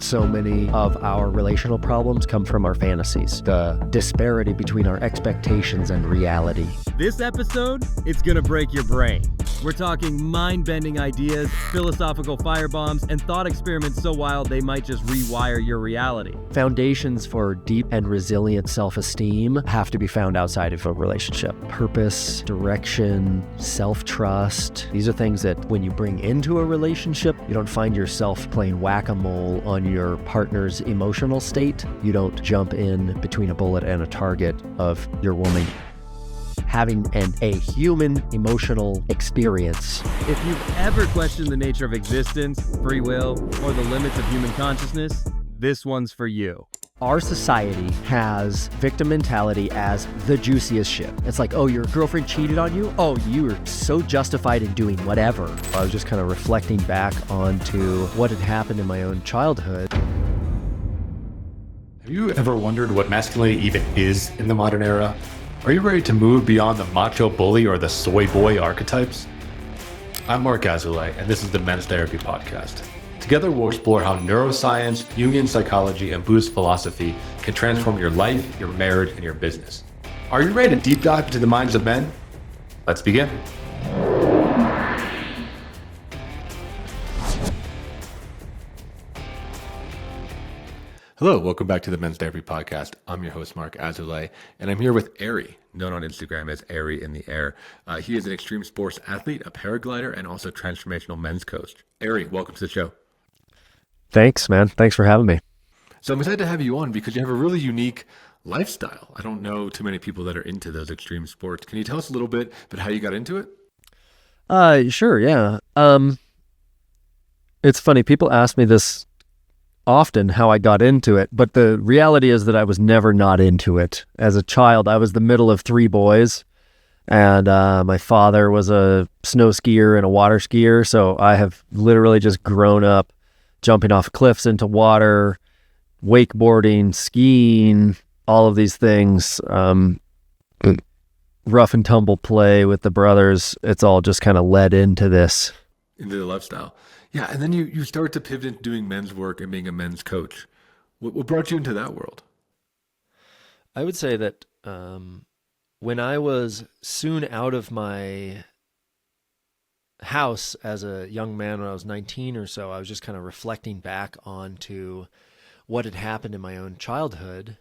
So many of our relational problems come from our fantasies, the disparity between our expectations and reality. This episode, it's gonna break your brain. We're talking mind-bending ideas, philosophical firebombs, and thought experiments so wild they might just rewire your reality. Foundations for deep and resilient self-esteem have to be found outside of a relationship. Purpose, direction, self-trust. These are things that when you bring into a relationship, you don't find yourself playing whack-a-mole on your partner's emotional state. You don't jump in between a bullet and a target of your woman. Having a human emotional experience. If you've ever questioned the nature of existence, free will, or the limits of human consciousness, this one's for you. Our society has victim mentality as the juiciest shit. It's like, oh, your girlfriend cheated on you? Oh, you were so justified in doing whatever. I was just kind of reflecting back onto what had happened in my own childhood. Have you ever wondered what masculinity even is in the modern era? Are you ready to move beyond the macho bully or the soy boy archetypes? I'm Marc Azoulay, and this is the Men's Therapy Podcast. Together, we'll explore how neuroscience, Jungian psychology, and Buddhist philosophy can transform your life, your marriage, and your business. Are you ready to deep dive into the minds of men? Let's begin. Hello, welcome back to the Men's Therapy Podcast. I'm your host, Marc Azoulay, and I'm here with Ari, known on Instagram as Ari in the Air. He is an extreme sports athlete, a paraglider, and also transformational men's coach. Ari, welcome to the show. Thanks, man. Thanks for having me. So I'm excited to have you on because you have a really unique lifestyle. I don't know too many people that are into those extreme sports. Can you tell us a little bit about how you got into it? Sure, yeah. It's funny, people ask me this often, how I got into it, but the reality is that I was never not into it. As a child, I was the middle of three boys, and my father was a snow skier and a water skier, so I have literally just grown up jumping off cliffs into water, wakeboarding, skiing, all of these things, rough and tumble play with the brothers. It's all just kind of led into this. Into the lifestyle. Yeah, and then you start to pivot into doing men's work and being a men's coach. What brought you into that world? I would say that when I was soon out of my house as a young man, when I was 19 or so, I was just kind of reflecting back onto what had happened in my own childhood.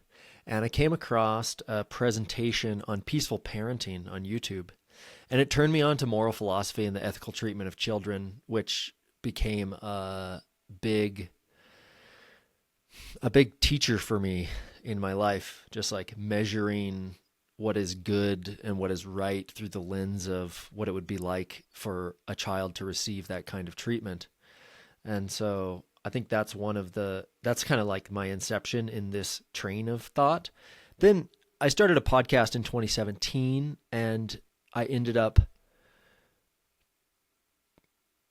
And I came across a presentation on peaceful parenting on YouTube. And it turned me on to moral philosophy and the ethical treatment of children, which became a big teacher for me in my life, just like measuring what is good and what is right through the lens of what it would be like for a child to receive that kind of treatment. And so I think that's that's kind of like my inception in this train of thought. Then I started a podcast in 2017, and I ended up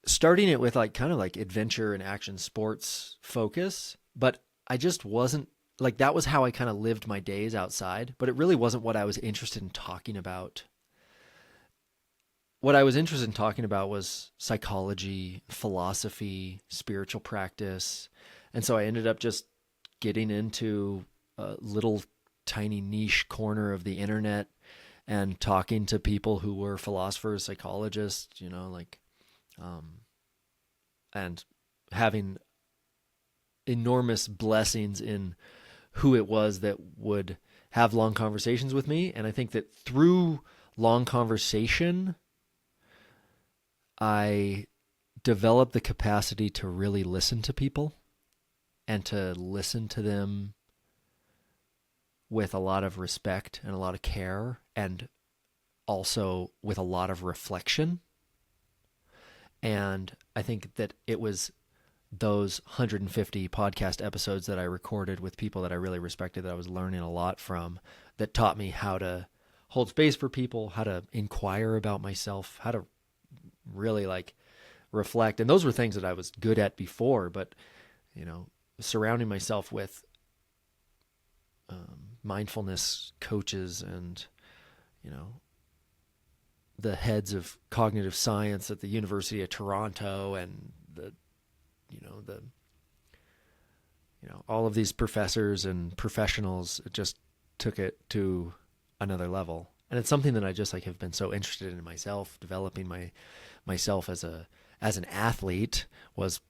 starting it with kind of like adventure and action sports focus, but I just wasn't like, that was how I kind of lived my days outside, but it really wasn't what I was interested in talking about. What I was interested in talking about was psychology, philosophy, spiritual practice. And so I ended up just getting into a little tiny niche corner of the internet and talking to people who were philosophers, psychologists, and having enormous blessings in who it was that would have long conversations with me. And I think that through long conversation, I developed the capacity to really listen to people and to listen to them with a lot of respect and a lot of care, and also with a lot of reflection. And I think that it was those 150 podcast episodes that I recorded with people that I really respected, that I was learning a lot from, that taught me how to hold space for people, how to inquire about myself, how to really reflect. And those were things that I was good at before, but, surrounding myself with mindfulness coaches and, the heads of cognitive science at the University of Toronto and the all of these professors and professionals just took it to another level. And it's something that I just like have been so interested in myself. Developing myself as an athlete was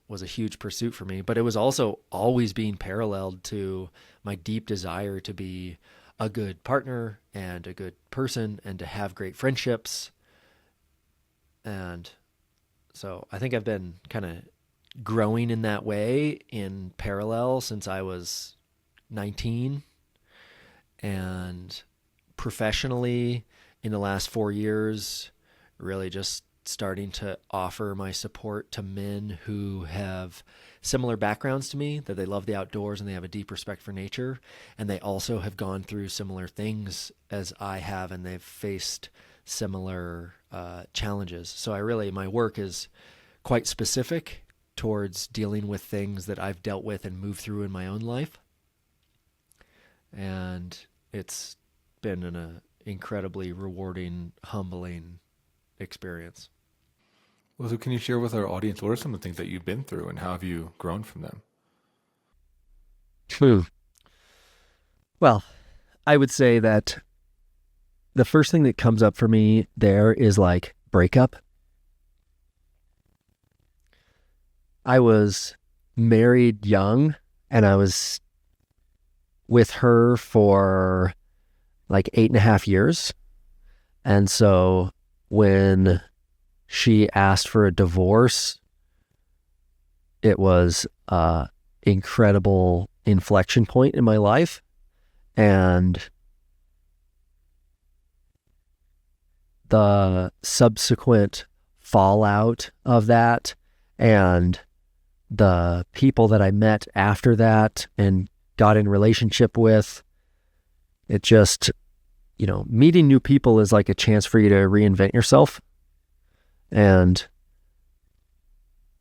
was a huge pursuit for me, but it was also always being paralleled to my deep desire to be a good partner and a good person and to have great friendships. And so I think I've been kind of growing in that way in parallel since I was 19, and professionally in the last 4 years, really just starting to offer my support to men who have similar backgrounds to me, that they love the outdoors and they have a deep respect for nature. And they also have gone through similar things as I have, and they've faced similar challenges. So my work is quite specific towards dealing with things that I've dealt with and moved through in my own life. And it's been an incredibly rewarding, humbling experience. Well, so can you share with our audience, what are some of the things that you've been through and how have you grown from them? Well, I would say that the first thing that comes up for me there is like breakup. I was married young, and I was with her for like 8.5 years. And so when she asked for a divorce, it was an incredible inflection point in my life. And the subsequent fallout of that and the people that I met after that and got in relationship with, it just, meeting new people is like a chance for you to reinvent yourself. And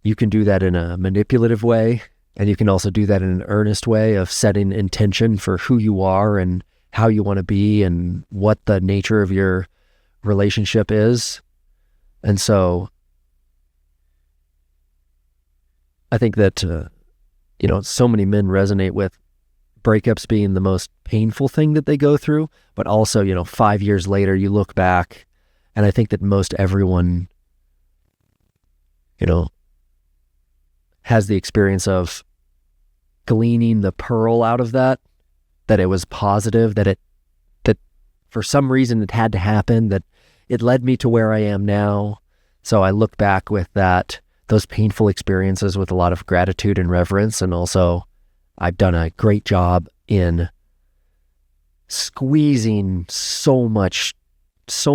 you can do that in a manipulative way, and you can also do that in an earnest way of setting intention for who you are and how you want to be and what the nature of your relationship is. And so I think that, so many men resonate with breakups being the most painful thing that they go through, but also, 5 years later, you look back, and I think that most everyone, has the experience of gleaning the pearl out of that it was positive, that for some reason it had to happen, that it led me to where I am now. So I look back with those painful experiences with a lot of gratitude and reverence. And also I've done a great job in squeezing so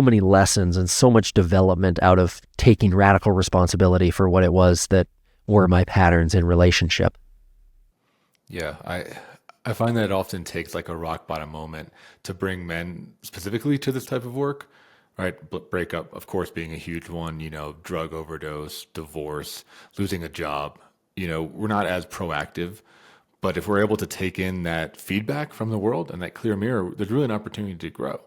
many lessons and so much development out of taking radical responsibility for what it was that were my patterns in relationship. Yeah, I find that it often takes like a rock bottom moment to bring men specifically to this type of work, right? Breakup, of course, being a huge one, drug overdose, divorce, losing a job. We're not as proactive, but if we're able to take in that feedback from the world and that clear mirror, there's really an opportunity to grow.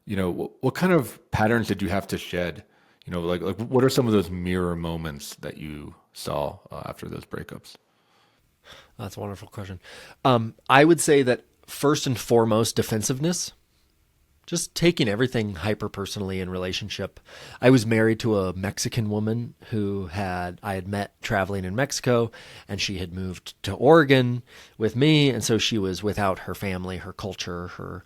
What kind of patterns did you have to shed? Like what are some of those mirror moments that you saw after those breakups? That's a wonderful question. I would say that first and foremost, defensiveness. Just taking everything hyper personally in relationship. I was married to a Mexican woman who I had met traveling in Mexico, and she had moved to Oregon with me. And so she was without her family, her culture, her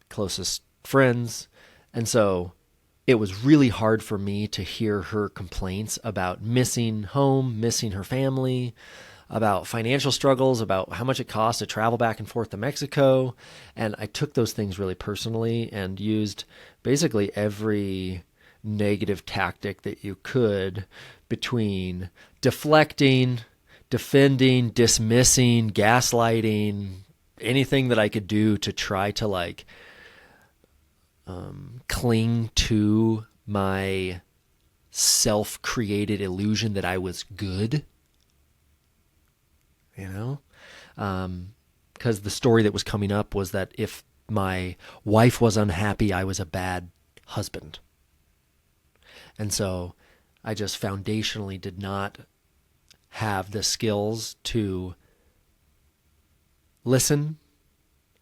closest friends. And so it was really hard for me to hear her complaints about missing home, missing her family, about financial struggles, about how much it costs to travel back and forth to Mexico. And I took those things really personally and used basically every negative tactic that you could, between deflecting, defending, dismissing, gaslighting, anything that I could do to try to cling to my self-created illusion that I was good. Because the story that was coming up was that if my wife was unhappy, I was a bad husband. And so I just foundationally did not have the skills to listen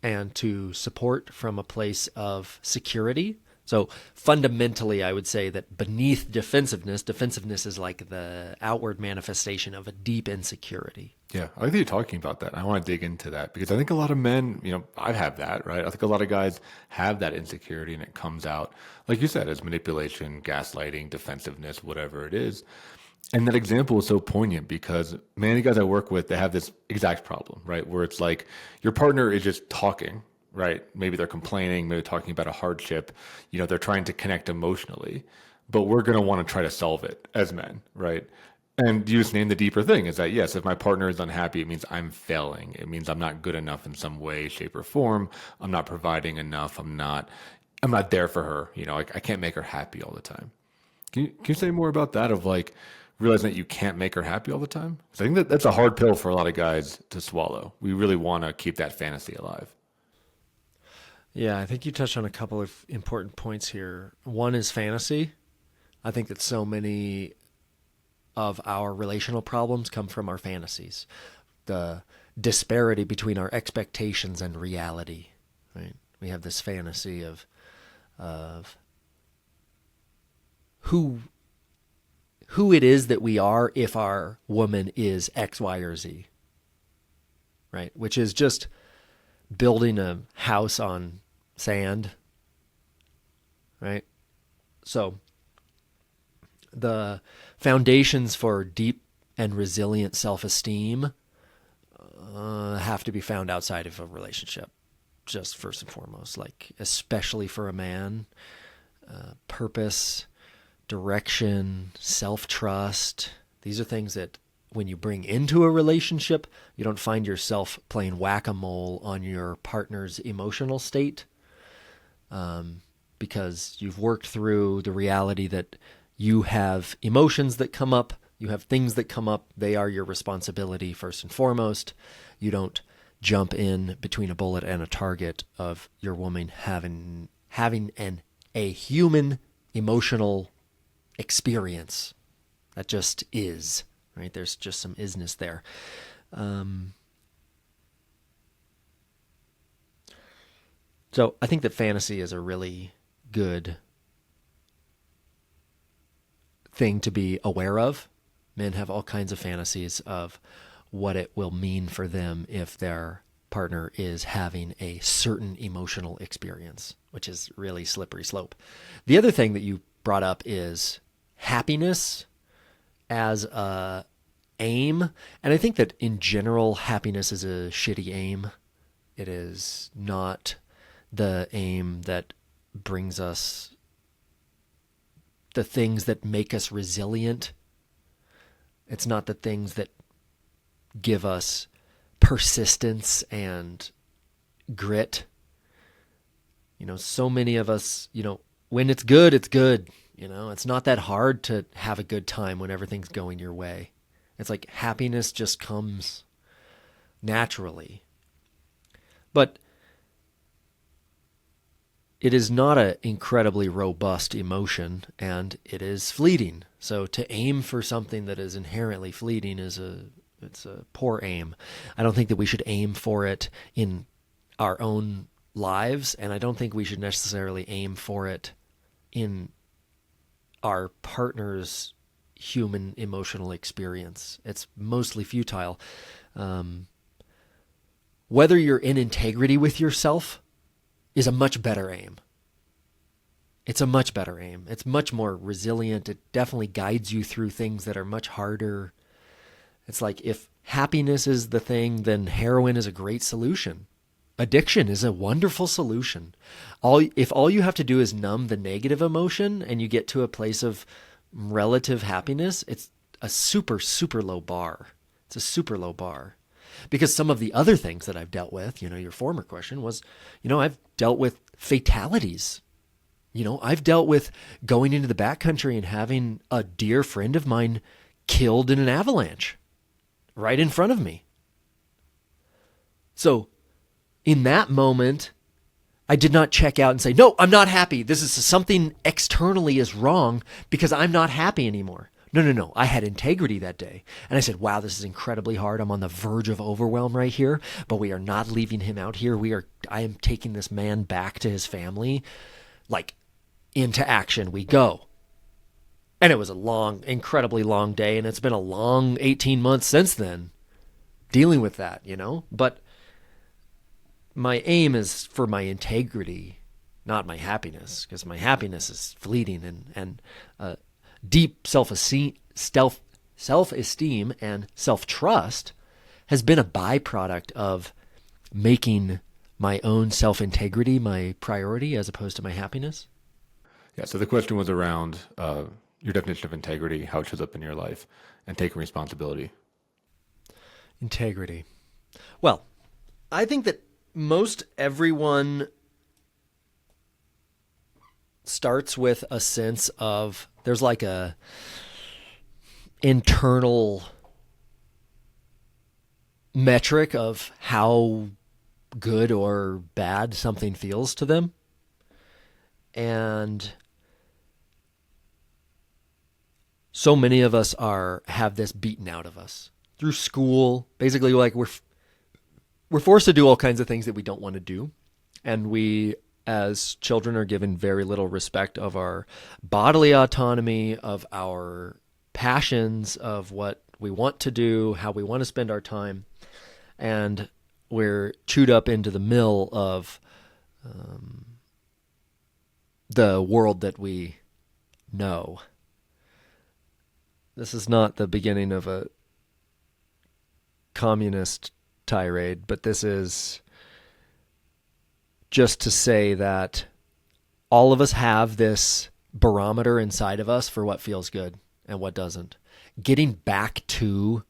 and to support from a place of security. So fundamentally, I would say that beneath defensiveness is like the outward manifestation of a deep insecurity. Yeah, I like that you're talking about that. I want to dig into that because I think a lot of men, I have that, right? I think a lot of guys have that insecurity and it comes out, like you said, as manipulation, gaslighting, defensiveness, whatever it is. And that example is so poignant because many guys I work with, they have this exact problem, right? Where it's like your partner is just talking, right? Maybe they're complaining, maybe talking about a hardship, they're trying to connect emotionally, but we're going to want to try to solve it as men, right? And you just name the deeper thing is that, yes, if my partner is unhappy, it means I'm failing. It means I'm not good enough in some way, shape, or form. I'm not providing enough. I'm not there for her. I can't make her happy all the time. Can you say more about that of like realizing that you can't make her happy all the time? Because I think that's a hard pill for a lot of guys to swallow. We really want to keep that fantasy alive. Yeah, I think you touched on a couple of important points here. One is fantasy. I think that so many of our relational problems come from our fantasies. The disparity between our expectations and reality, right? We have this fantasy of who it is that we are if our woman is X, Y, or Z, right? Which is just building a house on sand, right? So the foundations for deep and resilient self-esteem have to be found outside of a relationship, just first and foremost, like especially for a man, purpose, direction, self-trust. These are things that when you bring into a relationship, you don't find yourself playing whack-a-mole on your partner's emotional state, because you've worked through the reality that you have emotions that come up, you have things that come up, they are your responsibility first and foremost. You don't jump in between a bullet and a target of your woman having a human emotional experience. That just is, right? There's just some isness there. So I think that fantasy is a really good thing to be aware of. Men have all kinds of fantasies of what it will mean for them if their partner is having a certain emotional experience, which is really slippery slope. The other thing that you brought up is happiness as a aim. And I think that in general, happiness is a shitty aim. It is not the aim that brings us the things that make us resilient. It's not the things that give us persistence and grit. So many of us, when it's good, it's good. It's not that hard to have a good time when everything's going your way. It's like happiness just comes naturally. But it is not an incredibly robust emotion, and it is fleeting. So to aim for something that is inherently fleeting it's a poor aim. I don't think that we should aim for it in our own lives, and I don't think we should necessarily aim for it in our partner's human emotional experience. It's mostly futile. Whether you're in integrity with yourself is a much better aim. It's a much better aim. It's much more resilient. It definitely guides you through things that are much harder. It's like if happiness is the thing, then heroin is a great solution. Addiction is a wonderful solution. If all you have to do is numb the negative emotion and you get to a place of relative happiness, it's a super, super low bar. It's a super low bar. Because some of the other things that I've dealt with, your former question was, I've dealt with fatalities. I've dealt with going into the backcountry and having a dear friend of mine killed in an avalanche right in front of me. So in that moment, I did not check out and say, no, I'm not happy. This is something externally is wrong because I'm not happy anymore. No. I had integrity that day. And I said, wow, this is incredibly hard. I'm on the verge of overwhelm right here, but we are not leaving him out here. I am taking this man back to his family. Like, into action we go. And it was a long, incredibly long day. And it's been a long 18 months since then dealing with that, But my aim is for my integrity, not my happiness, because my happiness is fleeting and deep self-esteem and self-trust has been a byproduct of making my own self-integrity my priority as opposed to my happiness. Yeah, so the question was around your definition of integrity, how it shows up in your life, and taking responsibility. Integrity. Well, I think that most everyone starts with a sense of there's like a internal metric of how good or bad something feels to them. And so many of us have this beaten out of us through school. Basically, like we're forced to do all kinds of things that we don't want to do. And we, as children, are given very little respect of our bodily autonomy, of our passions, of what we want to do, how we want to spend our time. And we're chewed up into the mill of the world that we know. This is not the beginning of a communist tirade, but this is just to say that all of us have this barometer inside of us for what feels good and what doesn't. Getting back to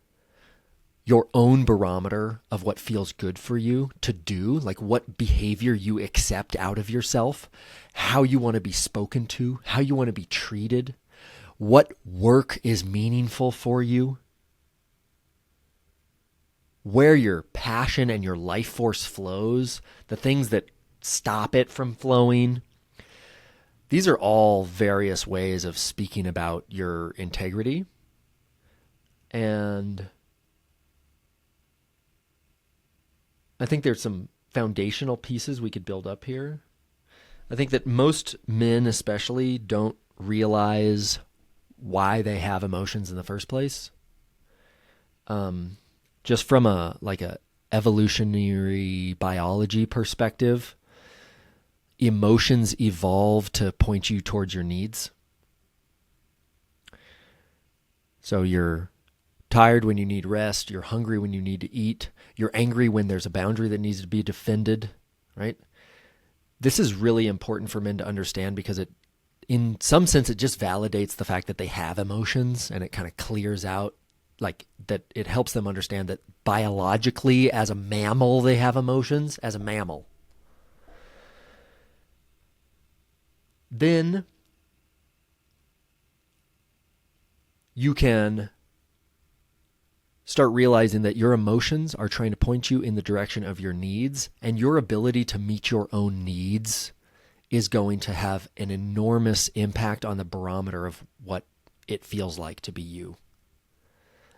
your own barometer of what feels good for you to do, like what behavior you accept out of yourself, how you want to be spoken to, how you want to be treated, what work is meaningful for you, where your passion and your life force flows, the things that stop it from flowing. These are all various ways of speaking about your integrity. And I think there's some foundational pieces we could build up here. I think that most men especially don't realize why they have emotions in the first place. Just from a evolutionary biology perspective, emotions evolve to point you towards your needs. So you're tired when you need rest, you're hungry when you need to eat, you're angry when there's a boundary that needs to be defended, right? This is really important for men to understand because in some sense, it just validates the fact that they have emotions, and it kind of clears out like that. It helps them understand that biologically as a mammal, they have emotions as a mammal. Then you can start realizing that your emotions are trying to point you in the direction of your needs, and your ability to meet your own needs is going to have an enormous impact on the barometer of what it feels like to be you.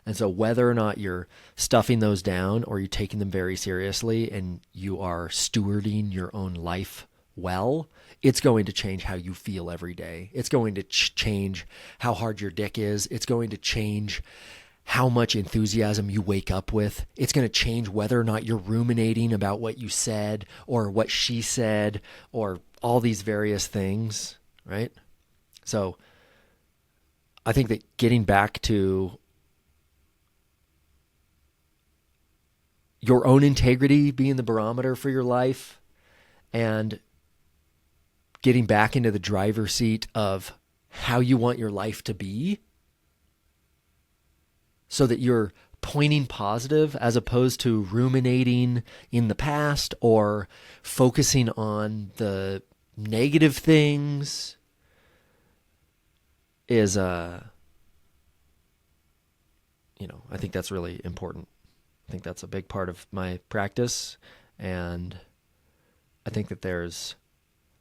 And so whether or not you're stuffing those down or you're taking them very seriously and you are stewarding your own life well, it's going to change how you feel every day. It's going to change how hard your dick is. It's going to change how much enthusiasm you wake up with. It's going to change whether or not you're ruminating about what you said or what she said or all these various things, right? So I think that getting back to your own integrity being the barometer for your life and getting back into the driver's seat of how you want your life to be so that you're pointing positive as opposed to ruminating in the past or focusing on the negative things is, I think that's really important. I think that's a big part of my practice. And I think that there's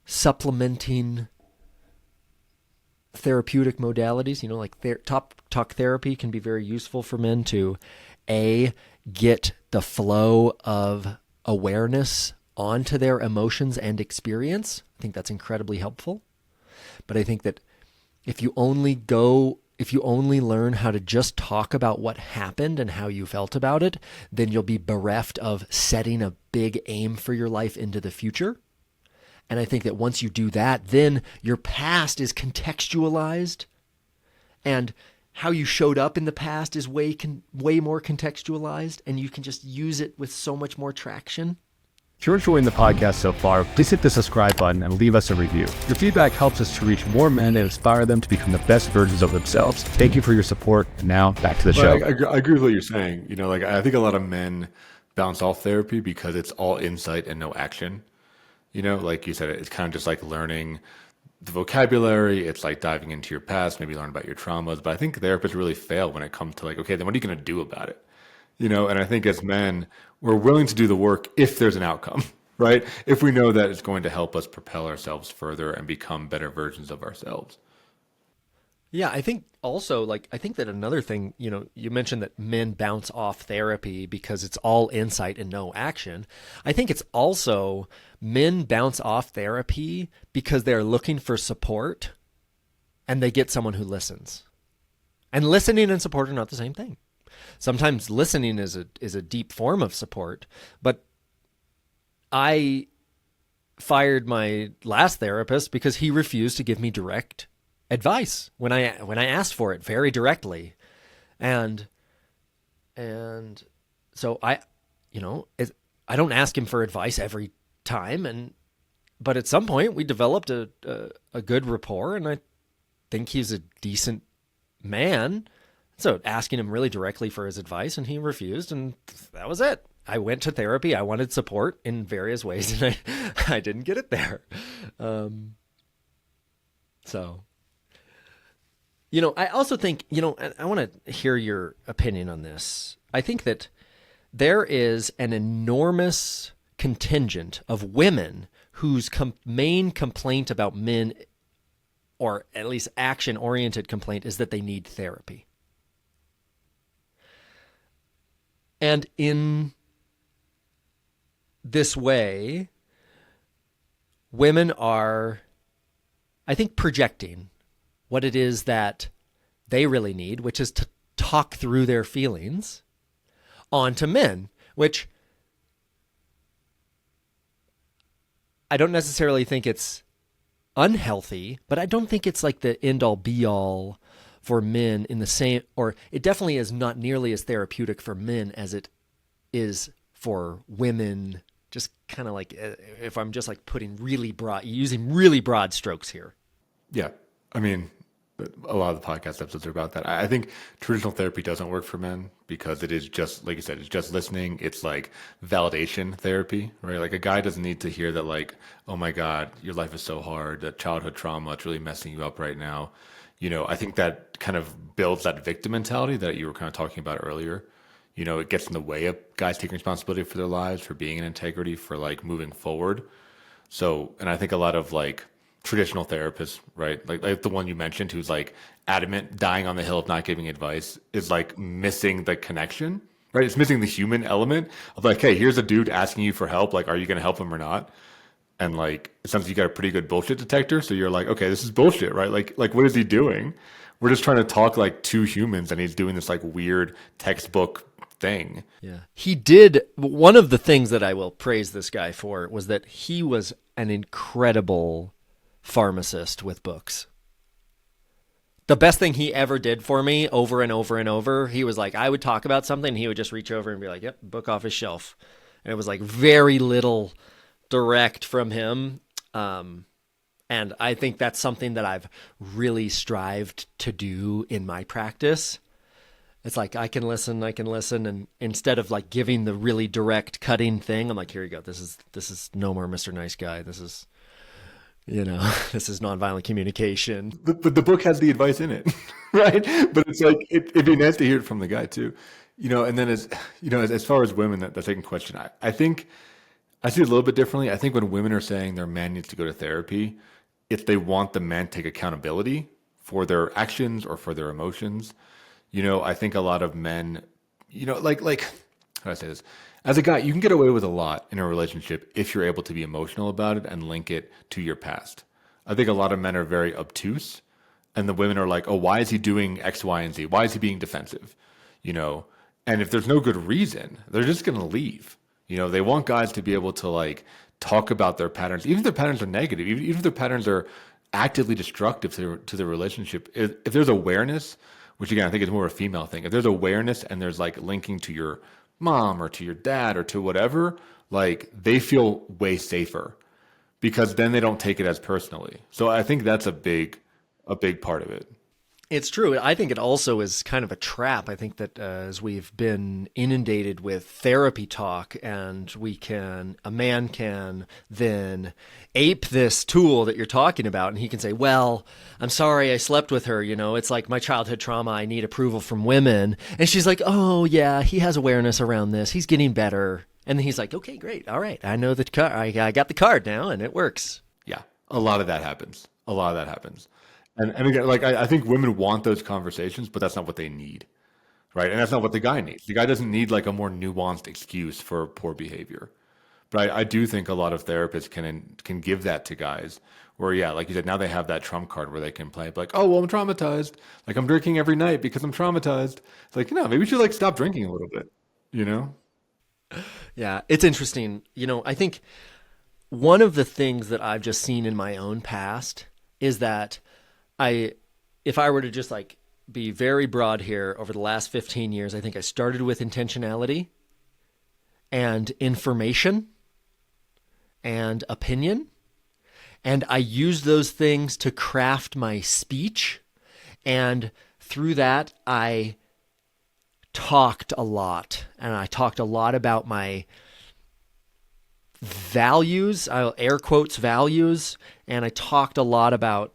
supplementing therapeutic modalities, like talk therapy can be very useful for men to get the flow of awareness onto their emotions and experience. I think that's incredibly helpful. But I think that if you only learn how to just talk about what happened and how you felt about it, then you'll be bereft of setting a big aim for your life into the future. And I think that once you do that, then your past is contextualized, and how you showed up in the past is way more contextualized, and you can just use it with so much more traction. If you're enjoying the podcast so far, please hit the subscribe button and leave us a review. Your feedback helps us to reach more men and inspire them to become the best versions of themselves. Thank you for your support. And now back to the show. I agree with what you're saying. I think a lot of men bounce off therapy because it's all insight and no action. Like you said, it's kind of just like learning the vocabulary. It's like diving into your past, maybe learn about your traumas. But I think therapists really fail when it comes to okay, then what are you going to do about it? And I think as men, we're willing to do the work if there's an outcome, right? If we know that it's going to help us propel ourselves further and become better versions of ourselves. Yeah, I think also, I think that another thing, you mentioned that men bounce off therapy because it's all insight and no action. I think it's also men bounce off therapy because they're looking for support and they get someone who listens. And listening and support are not the same thing. Sometimes listening is a deep form of support, but I fired my last therapist because he refused to give me direct advice when I asked for it very directly, and so I don't ask him for advice every time, but at some point we developed a good rapport, and I think he's a decent man. So asking him really directly for his advice, and he refused, and that was it. I went to therapy. I wanted support in various ways, and I didn't get it there. So, I also think, I want to hear your opinion on this. I think that there is an enormous contingent of women whose main complaint about men, or at least action-oriented complaint, is that they need therapy. And in this way, women are, I think, projecting what it is that they really need, which is to talk through their feelings, onto men, which I don't necessarily think it's unhealthy, but I don't think it's like the end-all be-all for men in the same, or it definitely is not nearly as therapeutic for men as it is for women. Just kind of if I'm just putting using really broad strokes here. Yeah. I mean, a lot of the podcast episodes are about that. I think traditional therapy doesn't work for men because it is just, like you said, it's just listening. It's like validation therapy, right? Like a guy doesn't need to hear that oh my God, your life is so hard, that childhood trauma, it's really messing you up right now. I think that kind of builds that victim mentality that you were kind of talking about earlier. It gets in the way of guys taking responsibility for their lives, for being in integrity, for moving forward. So, and I think a lot of traditional therapists, right? Like the one you mentioned, who's adamant, dying on the hill of not giving advice, is missing the connection, right? It's missing the human element of hey, here's a dude asking you for help. Are you going to help him or not? And it sounds like you got a pretty good bullshit detector. So you're okay, this is bullshit, right? Like what is he doing? We're just trying to talk like two humans, and he's doing this weird textbook thing. Yeah. He did. One of the things that I will praise this guy for was that he was an incredible pharmacist with books. The best thing he ever did for me over and over and over, he was I would talk about something, and he would just reach over and be yep, book off his shelf. And it was very little direct from him. And I think that's something that I've really strived to do in my practice. It's I can listen, and instead of giving the really direct cutting thing, I'm here you go. This is no more Mr. Nice Guy. This is, this is nonviolent communication. But the book has the advice in it, right? But it's it'd be nice to hear it from the guy too, And then as far as women, that second question, I think I see it a little bit differently. I think when women are saying their man needs to go to therapy, if they want the man to take accountability for their actions or for their emotions. I think a lot of men, like how do I say this? As a guy, you can get away with a lot in a relationship if you're able to be emotional about it and link it to your past. I think a lot of men are very obtuse, and the women are like, oh, why is he doing X, Y, and Z? Why is he being defensive? And if there's no good reason, they're just going to leave. They want guys to be able to like talk about their patterns, even if their patterns are negative, even if their patterns are actively destructive to the relationship. If there's awareness, which again, I think is more a female thing. If there's awareness and there's like linking to your mom or to your dad or to whatever, like they feel way safer because then they don't take it as personally. So I think that's a big part of it. It's true. I think it also is kind of a trap. I think that as we've been inundated with therapy talk, and a man can then ape this tool that you're talking about, and he can say, well, I'm sorry I slept with her. It's like my childhood trauma. I need approval from women. And she's like, oh yeah, he has awareness around this. He's getting better. And then he's like, okay, great. All right. I know the card. I got the card now and it works. Yeah. A lot of that happens. And again, like I think women want those conversations, but that's not what they need, right? And that's not what the guy needs. The guy doesn't need like a more nuanced excuse for poor behavior. But I do think a lot of therapists can give that to guys where, yeah, like you said, now they have that trump card where they can play like, oh, well, I'm traumatized. Like I'm drinking every night because I'm traumatized. It's like, maybe you should like stop drinking a little bit, Yeah, it's interesting. I think one of the things that I've just seen in my own past is that if I were to just like be very broad here, over the last 15 years, I think I started with intentionality and information and opinion. And I used those things to craft my speech. And through that, I talked a lot. And I talked a lot about my values, I'll air quotes values. And I talked a lot about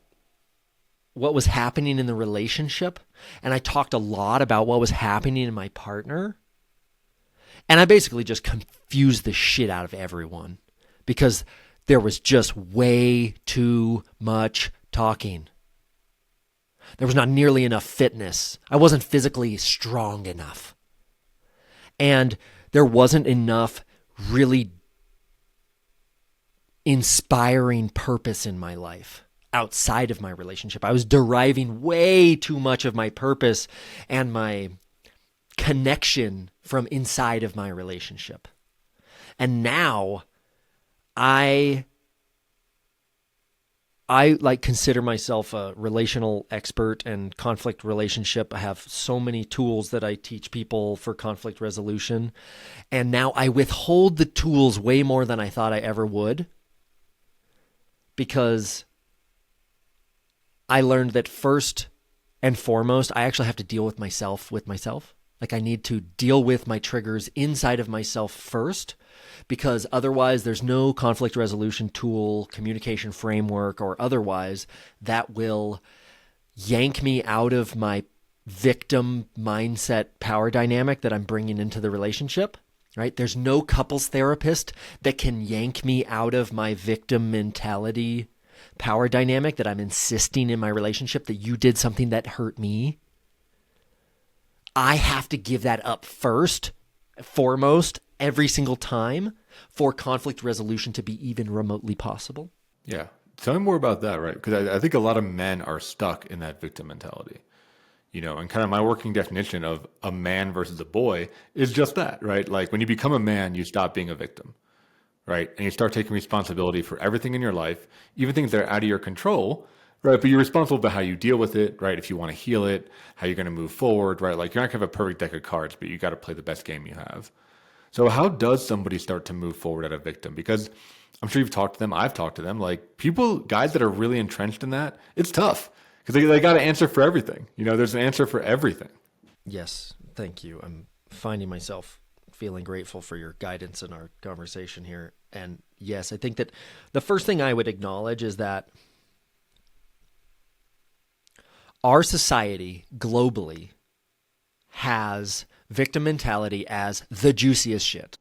what was happening in the relationship. And I talked a lot about what was happening in my partner. And I basically just confused the shit out of everyone because there was just way too much talking. There was not nearly enough fitness. I wasn't physically strong enough. And there wasn't enough really inspiring purpose in my life outside of my relationship. I was deriving way too much of my purpose and my connection from inside of my relationship. And now I like consider myself a relational expert and conflict relationship. I have so many tools that I teach people for conflict resolution. And now I withhold the tools way more than I thought I ever would, because I learned that first and foremost, I actually have to deal with myself. Like I need to deal with my triggers inside of myself first, because otherwise there's no conflict resolution tool, communication framework, or otherwise that will yank me out of my victim mindset power dynamic that I'm bringing into the relationship, right? There's no couples therapist that can yank me out of my victim mentality power dynamic that I'm insisting in my relationship that you did something that hurt me. I have to give that up first, foremost, every single time for conflict resolution to be even remotely possible. Yeah. Tell me more about that, right? Because I think a lot of men are stuck in that victim mentality. And kind of my working definition of a man versus a boy is just that, right? Like when you become a man, you stop being a victim, right? And you start taking responsibility for everything in your life, even things that are out of your control, right? But you're responsible for how you deal with it, right? If you want to heal it, how you're going to move forward, right? Like you're not going to have a perfect deck of cards, but you got to play the best game you have. So how does somebody start to move forward as a victim? Because I'm sure you've talked to them. I've talked to them. Like guys that are really entrenched in that, it's tough because they got to answer for everything. There's an answer for everything. Yes. Thank you. I'm finding myself feeling grateful for your guidance in our conversation here. And yes, I think that the first thing I would acknowledge is that our society globally has victim mentality as the juiciest shit.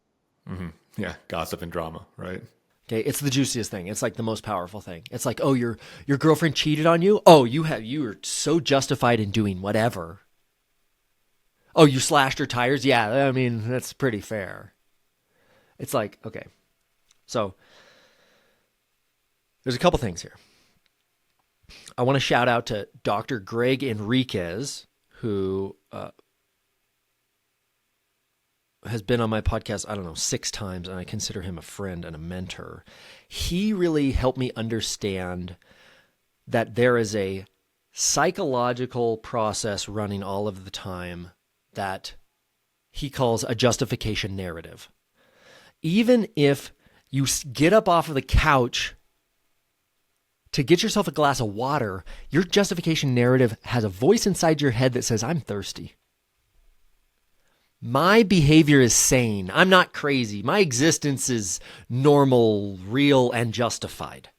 Mm-hmm. Yeah. Gossip and drama, right? Okay, it's the juiciest thing. It's like the most powerful thing. It's like, oh, your girlfriend cheated on you? Oh, you are so justified in doing whatever. Oh, you slashed her tires? Yeah, I mean, that's pretty fair. It's like, okay. So there's a couple things here. I want to shout out to Dr. Greg Enriquez, who has been on my podcast, 6 times, and I consider him a friend and a mentor. He really helped me understand that there is a psychological process running all of the time that he calls a justification narrative. Even if you get up off of the couch to get yourself a glass of water, your justification narrative has a voice inside your head that says, I'm thirsty. My behavior is sane. I'm not crazy. My existence is normal, real, and justified.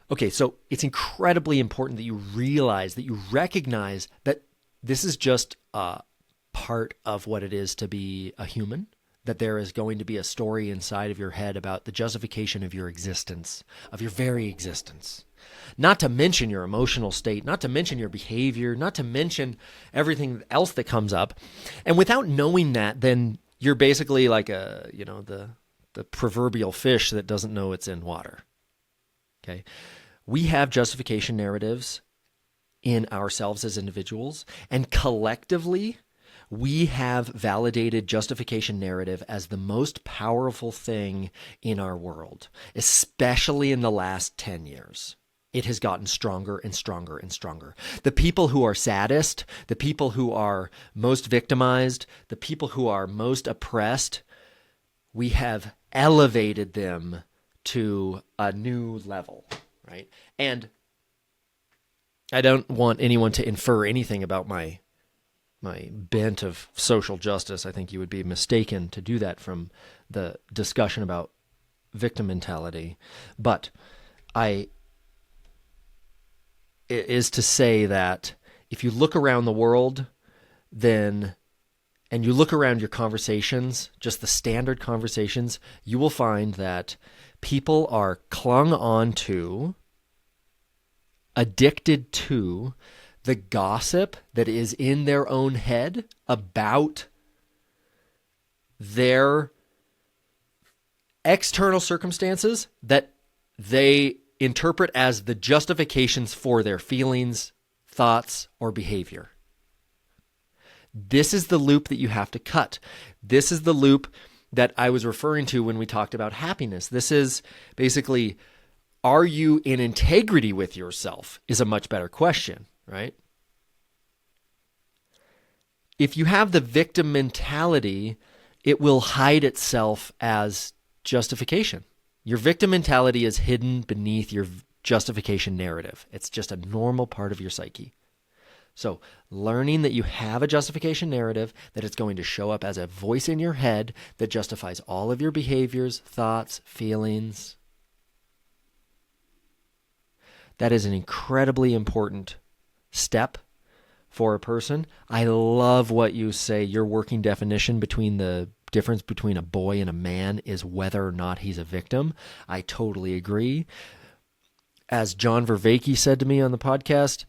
Okay, so it's incredibly important that you realize, that you recognize that this is just a part of what it is to be a human, that there is going to be a story inside of your head about the justification of your existence, of your very existence. Not to mention your emotional state, not to mention your behavior, not to mention everything else that comes up. And without knowing that, then you're basically like the proverbial fish that doesn't know it's in water. Okay? We have justification narratives in ourselves as individuals, and collectively, we have validated justification narrative as the most powerful thing in our world, especially in the last 10 years. It has gotten stronger and stronger and stronger. The people who are saddest, the people who are most victimized, the people who are most oppressed, we have elevated them to a new level, right? And I don't want anyone to infer anything about my bent of social justice. I think you would be mistaken to do that from the discussion about victim mentality. But it is to say that if you look around the world, and you look around your conversations, just the standard conversations, you will find that people are clung on to, addicted to, the gossip that is in their own head about their external circumstances that they interpret as the justifications for their feelings, thoughts, or behavior. This is the loop that you have to cut. This is the loop that I was referring to when we talked about happiness. This is basically, are you in integrity with yourself is a much better question, right? If you have the victim mentality, it will hide itself as justification. Your victim mentality is hidden beneath your justification narrative. It's just a normal part of your psyche. So learning that you have a justification narrative, that it's going to show up as a voice in your head that justifies all of your behaviors, thoughts, feelings. That is an incredibly important step for a person. I love what you say. Your working definition between the difference between a boy and a man is whether or not he's a victim. I totally agree. As John Vervaeke said to me on the podcast,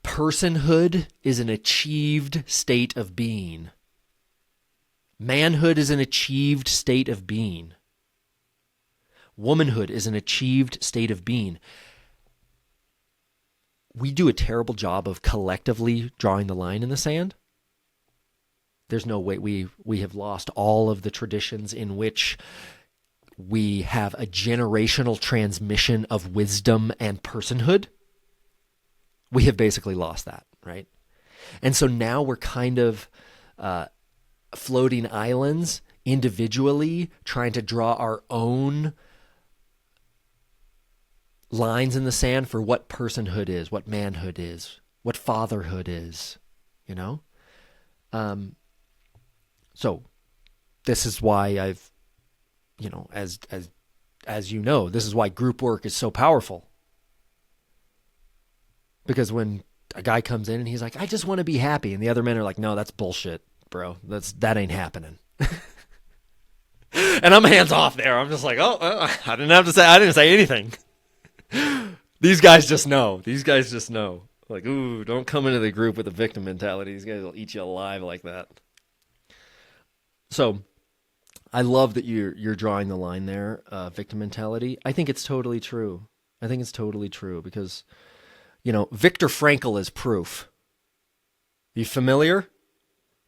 personhood is an achieved state of being. Manhood is an achieved state of being. Womanhood is an achieved state of being. We do a terrible job of collectively drawing the line in the sand. There's no way we have lost all of the traditions in which we have a generational transmission of wisdom and personhood. We have basically lost that, right? And so now we're kind of floating islands individually, trying to draw our own lines in the sand for what personhood is, what manhood is, what fatherhood is, you know? So this is why I've, as you know, this is why group work is so powerful. Because when a guy comes in and he's like, I just want to be happy, and the other men are like, no, that's bullshit, bro. That ain't happening. And I'm hands off there. I'm just like, I didn't say anything. These guys just know. Like, ooh, don't come into the group with a victim mentality. These guys will eat you alive like that. So I love that you're drawing the line there, victim mentality. I think it's totally true. Because, Viktor Frankl is proof. You familiar?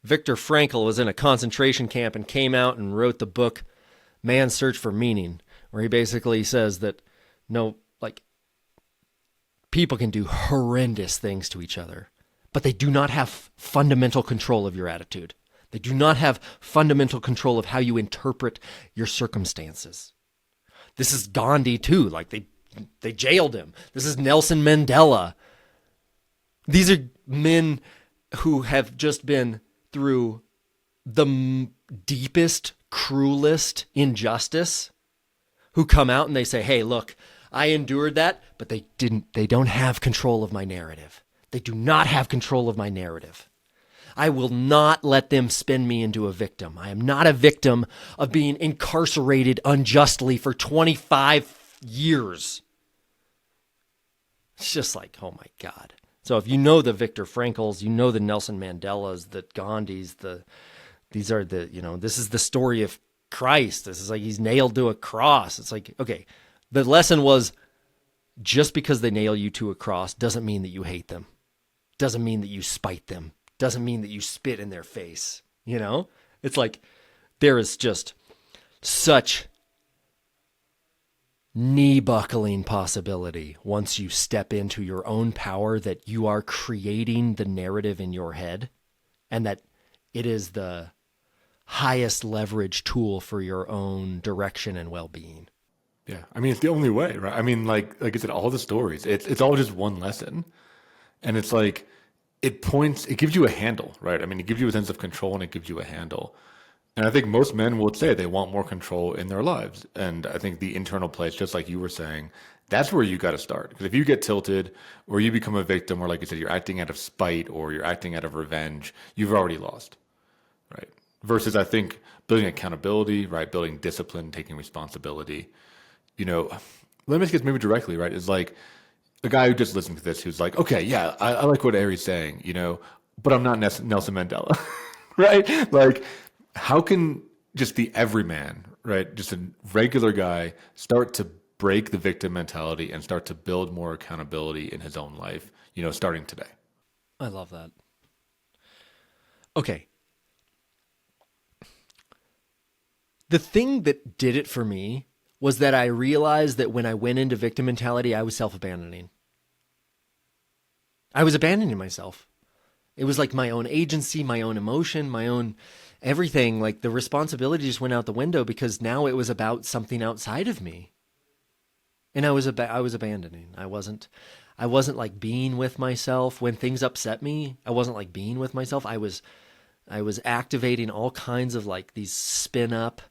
Viktor Frankl was in a concentration camp and came out and wrote the book Man's Search for Meaning, where he basically says that people can do horrendous things to each other, but they do not have fundamental control of your attitude. They do not have fundamental control of how you interpret your circumstances. This is Gandhi too. Like they jailed him. This is Nelson Mandela. These are men who have just been through the deepest, cruelest injustice, who come out and they say, hey, look, I endured that, but they don't have control of my narrative. They do not have control of my narrative. I will not let them spin me into a victim. I am not a victim of being incarcerated unjustly for 25 years. It's just like, oh my God. So if you know the Viktor Frankls, you know the Nelson Mandelas, the Gandhis, this is the story of Christ. This is like he's nailed to a cross. It's like, okay, the lesson was just because they nail you to a cross doesn't mean that you hate them. Doesn't mean that you spite them. Doesn't mean that you spit in their face. It's like there is just such knee-buckling possibility once you step into your own power that you are creating the narrative in your head, and that it is the highest leverage tool for your own direction and well-being. Yeah, I mean, it's the only way, right? I mean, like I said, all the stories, it's all just one lesson, and it's like it gives you a handle, right? I mean, it gives you a sense of control and it gives you a handle. And I think most men will say they want more control in their lives. And I think the internal place, just like you were saying, that's where you got to start. Because if you get tilted or you become a victim, or like you said, you're acting out of spite or you're acting out of revenge, you've already lost, right? Versus I think building accountability, right? Building discipline, taking responsibility. Let me ask you maybe directly, right? Is like a guy who just listened to this, who's like, okay, yeah, I like what Ari's saying, but I'm not Nelson Mandela, right? Like, how can just the everyman, right, just a regular guy, start to break the victim mentality and start to build more accountability in his own life, starting today? I love that. Okay. The thing that did it for me was that I realized that when I went into victim mentality, I was self-abandoning. I was abandoning myself. It was like my own agency, my own emotion, my own everything. Like the responsibility just went out the window because now it was about something outside of me. And I was abandoning. I wasn't like being with myself when things upset me. I wasn't like being with myself. I was activating all kinds of like these spin up,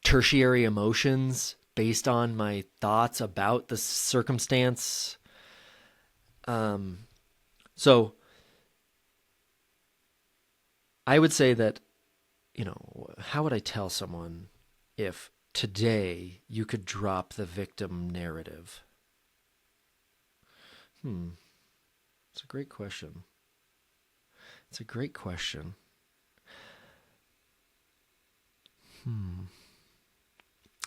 tertiary emotions based on my thoughts about the circumstance. So I would say that, how would I tell someone if today you could drop the victim narrative? It's a great question.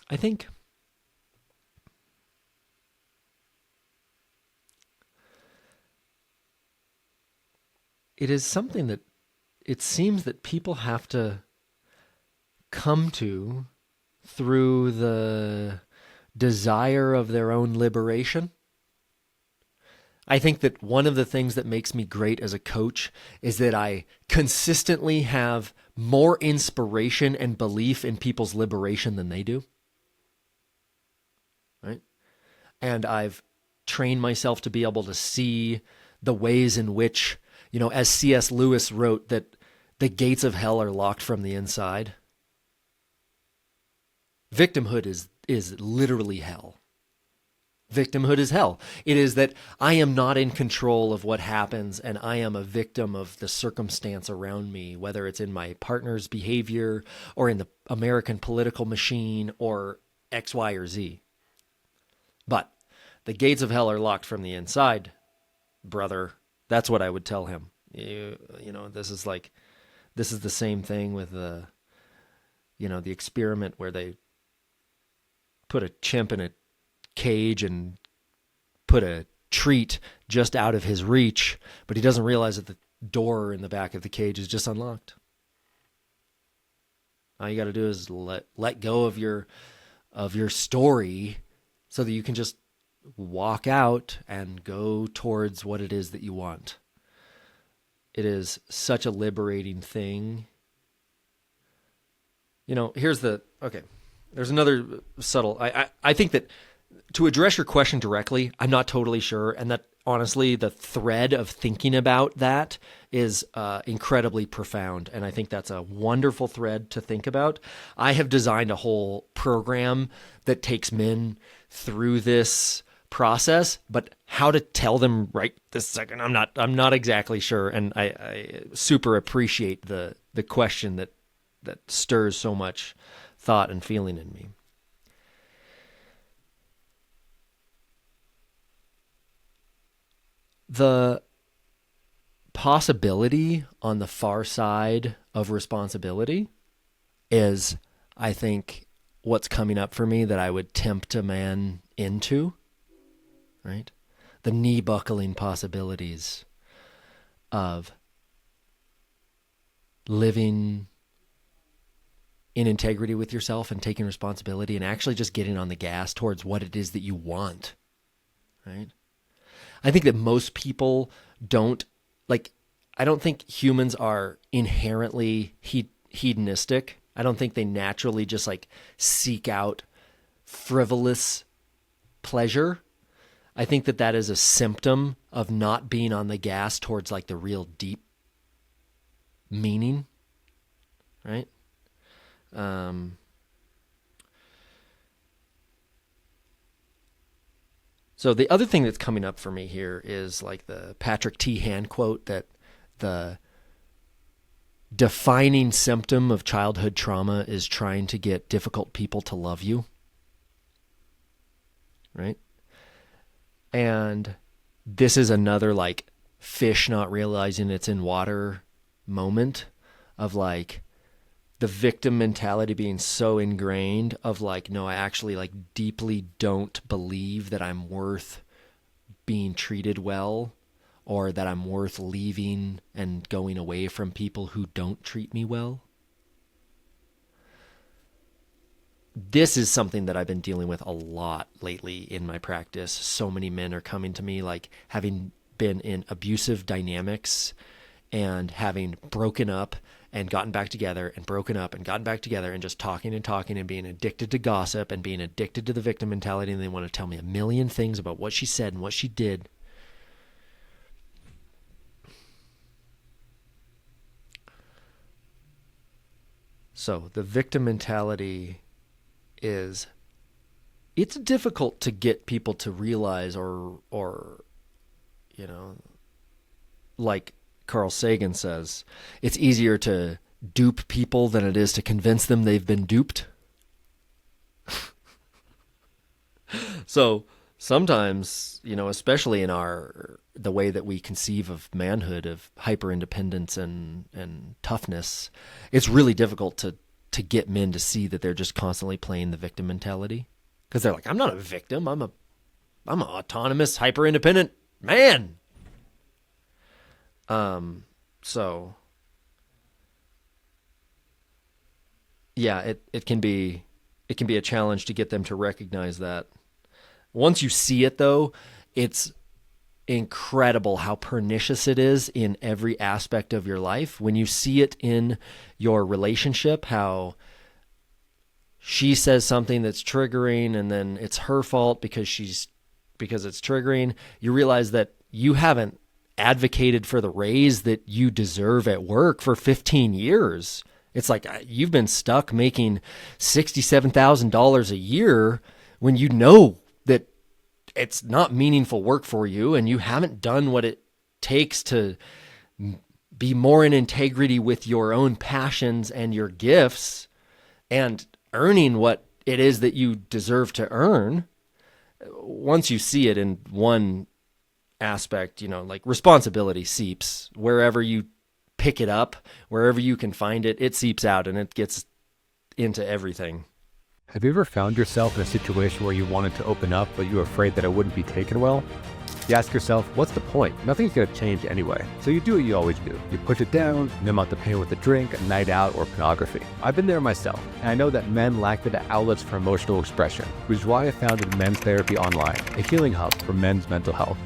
I think it is something that it seems that people have to come to through the desire of their own liberation. I think that one of the things that makes me great as a coach is that I consistently have more inspiration and belief in people's liberation than they do. Right? And I've trained myself to be able to see the ways in which, as C.S. Lewis wrote, that the gates of hell are locked from the inside. Victimhood is literally hell. victimhood is hell. It is that I am not in control of what happens, and I am a victim of the circumstance around me, whether it's in my partner's behavior or in the American political machine or X, Y, or Z. But the gates of hell are locked from the inside, brother. That's what I would tell him. You know, this is the same thing with the experiment where they put a chimp in a cage and put a treat just out of his reach, but he doesn't realize that the door in the back of the cage is just unlocked. All you got to do is let go of your story so that you can just walk out and go towards what it is that you want. It is such a liberating thing. There's another subtle, I think that to address your question directly, I'm not totally sure. And that honestly, the thread of thinking about that is incredibly profound. And I think that's a wonderful thread to think about. I have designed a whole program that takes men through this process, but how to tell them right this second, I'm not exactly sure. And I super appreciate the question that stirs so much thought and feeling in me. The possibility on the far side of responsibility is, I think, what's coming up for me that I would tempt a man into, right? The knee-buckling possibilities of living in integrity with yourself and taking responsibility and actually just getting on the gas towards what it is that you want, right? I think that most people don't, I don't think humans are inherently hedonistic. I don't think they naturally just seek out frivolous pleasure. I think that is a symptom of not being on the gas towards the real deep meaning, right? So the other thing that's coming up for me here is the Patrick T. Hand quote that the defining symptom of childhood trauma is trying to get difficult people to love you, right? And this is another fish not realizing it's in water moment of the victim mentality being so ingrained of no, I actually deeply don't believe that I'm worth being treated well, or that I'm worth leaving and going away from people who don't treat me well. This is something that I've been dealing with a lot lately in my practice. So many men are coming to me having been in abusive dynamics and having broken up and gotten back together and broken up and gotten back together and just talking and being addicted to gossip and being addicted to the victim mentality. And they want to tell me a million things about what she said and what she did. So the victim mentality it's difficult to get people to realize or like Carl Sagan says, it's easier to dupe people than it is to convince them they've been duped. So sometimes, especially in the way that we conceive of manhood, of hyper independence and toughness, it's really difficult to get men to see that they're just constantly playing the victim mentality. Because they're like, I'm not a victim. I'm an autonomous, hyper independent man. So yeah, it can be a challenge to get them to recognize that. Once you see it though, it's incredible how pernicious it is in every aspect of your life. When you see it in your relationship, how she says something that's triggering and then it's her fault because it's triggering, you realize that you haven't advocated for the raise that you deserve at work for 15 years. It's like you've been stuck making $67,000 a year when you know that it's not meaningful work for you and you haven't done what it takes to be more in integrity with your own passions and your gifts and earning what it is that you deserve to earn, once you see it in one aspect, like responsibility seeps wherever you pick it up, wherever you can find it, it seeps out and it gets into everything. Have you ever found yourself in a situation where you wanted to open up, but you were afraid that it wouldn't be taken well? You ask yourself, what's the point? Nothing's going to change anyway. So you do what you always do. You push it down, numb out the pain with a drink, a night out, or pornography. I've been there myself, and I know that men lack the outlets for emotional expression, which is why I founded Men's Therapy Online, a healing hub for men's mental health.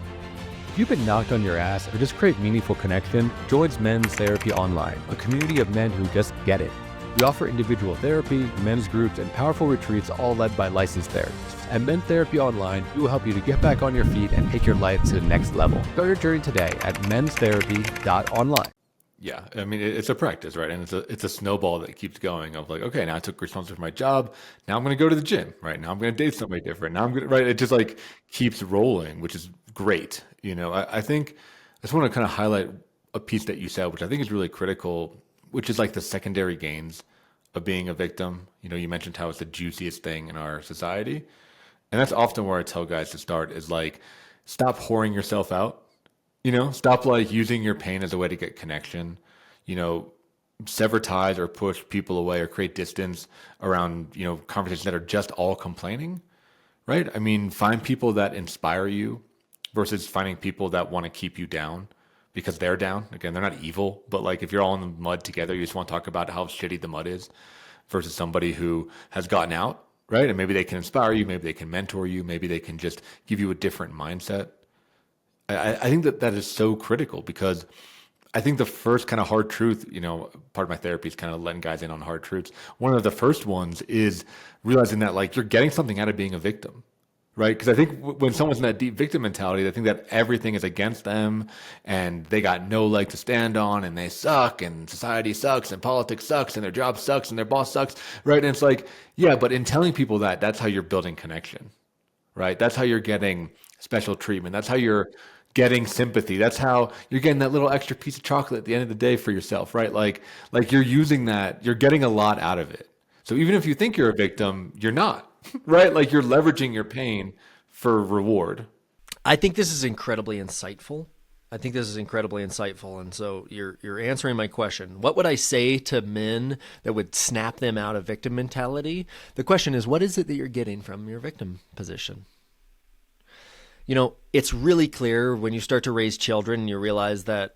If you've been knocked on your ass or just crave meaningful connection, join Men's Therapy Online, a community of men who just get it. We offer individual therapy, men's groups, and powerful retreats, all led by licensed therapists. At Men's Therapy Online, we will help you to get back on your feet and take your life to the next level. Start your journey today at menstherapy.online. Yeah, I mean, it's a practice, right? And it's a snowball that keeps going of like, okay, now I took responsibility for my job. Now I'm going to go to the gym, right? Now I'm going to date somebody different. Now I'm going to, right? It just like keeps rolling, which is great. I think I just want to kind of highlight a piece that you said, which I think is really critical, which is like the secondary gains of being a victim. You mentioned how it's the juiciest thing in our society. And that's often where I tell guys to start is like, stop whoring yourself out. Stop like using your pain as a way to get connection, sever ties or push people away or create distance around, conversations that are just all complaining, right? I mean, find people that inspire you versus finding people that want to keep you down because they're down. Again, they're not evil, but like if you're all in the mud together, you just want to talk about how shitty the mud is versus somebody who has gotten out, right? And maybe they can inspire you, maybe they can mentor you, maybe they can just give you a different mindset. I think that is so critical because I think the first kind of hard truth, part of my therapy is kind of letting guys in on hard truths. One of the first ones is realizing that like you're getting something out of being a victim, right? Because I think when someone's in that deep victim mentality, they think that everything is against them and they got no leg to stand on and they suck and society sucks and politics sucks and their job sucks and their boss sucks, right? And it's like, yeah, but in telling people that, that's how you're building connection, right? That's how you're getting special treatment. That's how you're getting sympathy. That's how you're getting that little extra piece of chocolate at the end of the day for yourself, right? Like you're using that, you're getting a lot out of it. So even if you think you're a victim, you're not, right? Like you're leveraging your pain for reward. I think this is incredibly insightful. And so you're answering my question. What would I say to men that would snap them out of victim mentality? The question is, what is it that you're getting from your victim position? It's really clear when you start to raise children and you realize that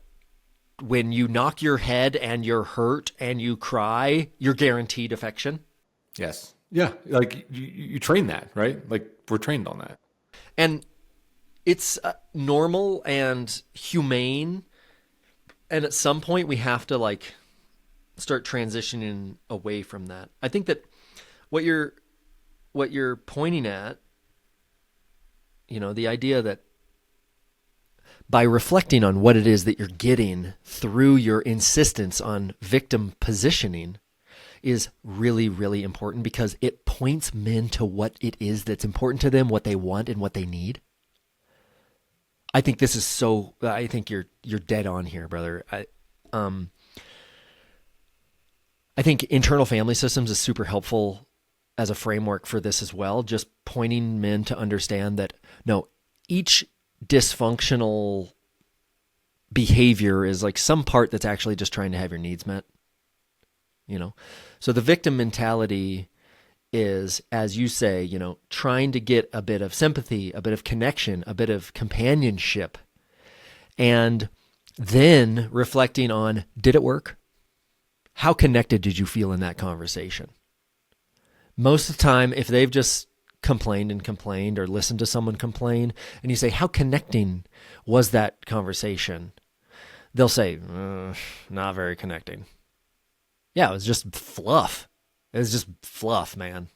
when you knock your head and you're hurt and you cry, you're guaranteed affection. Yes. Yeah. Like you train that, right? Like we're trained on that. And it's normal and humane. And at some point we have to like start transitioning away from that. I think that what you're pointing at, the idea that by reflecting on what it is that you're getting through your insistence on victim positioning is really, really important because it points men to what it is that's important to them, what they want and what they need. I think this is I think you're dead on here, brother. I think internal family systems is super helpful as a framework for this as well, just pointing men to understand that no, each dysfunctional behavior is like some part that's actually just trying to have your needs met. So the victim mentality is, as you say, trying to get a bit of sympathy, a bit of connection, a bit of companionship, and then reflecting on, did it work? How connected did you feel in that conversation? Most of the time, if they've just complained or listened to someone complain, and you say, how connecting was that conversation? They'll say, not very connecting. Yeah, it was just fluff. It was just fluff, man.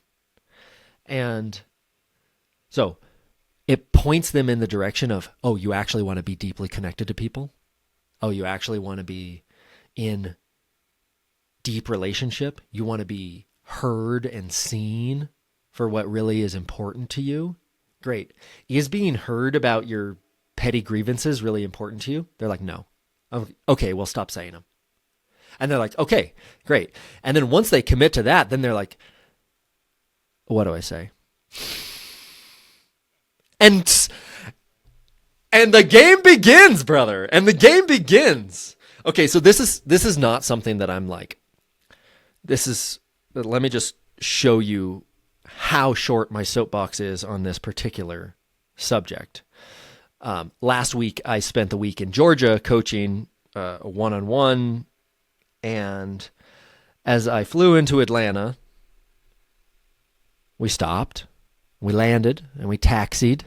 And so it points them in the direction of, oh, you actually want to be deeply connected to people? Oh, you actually want to be in deep relationship? You want to be heard and seen for what really is important to you? Great. Is being heard about your petty grievances really important to you? They're like, no. Okay, well, stop saying them. And they're like, okay, great. And then once they commit to that, then they're like, what do I say? And the game begins, brother. And the game begins. Okay, so this is not something that I'm like, let me just show you how short my soapbox is on this particular subject. Last week, I spent the week in Georgia coaching a one-on-one, and as I flew into Atlanta, we stopped, we landed, and we taxied,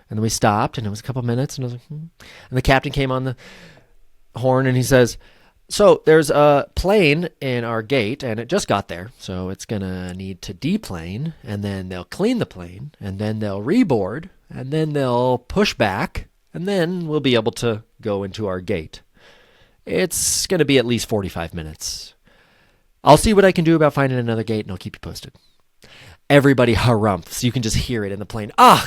and then we stopped, and it was a couple minutes, and I was like, And the captain came on the horn, and he says, so there's a plane in our gate, and it just got there, so it's going to need to deplane, and then they'll clean the plane, and then they'll reboard, and then they'll push back, and then we'll be able to go into our gate. It's going to be at least 45 minutes. I'll see what I can do about finding another gate, and I'll keep you posted. Everybody harumphs. You can just hear it in the plane. And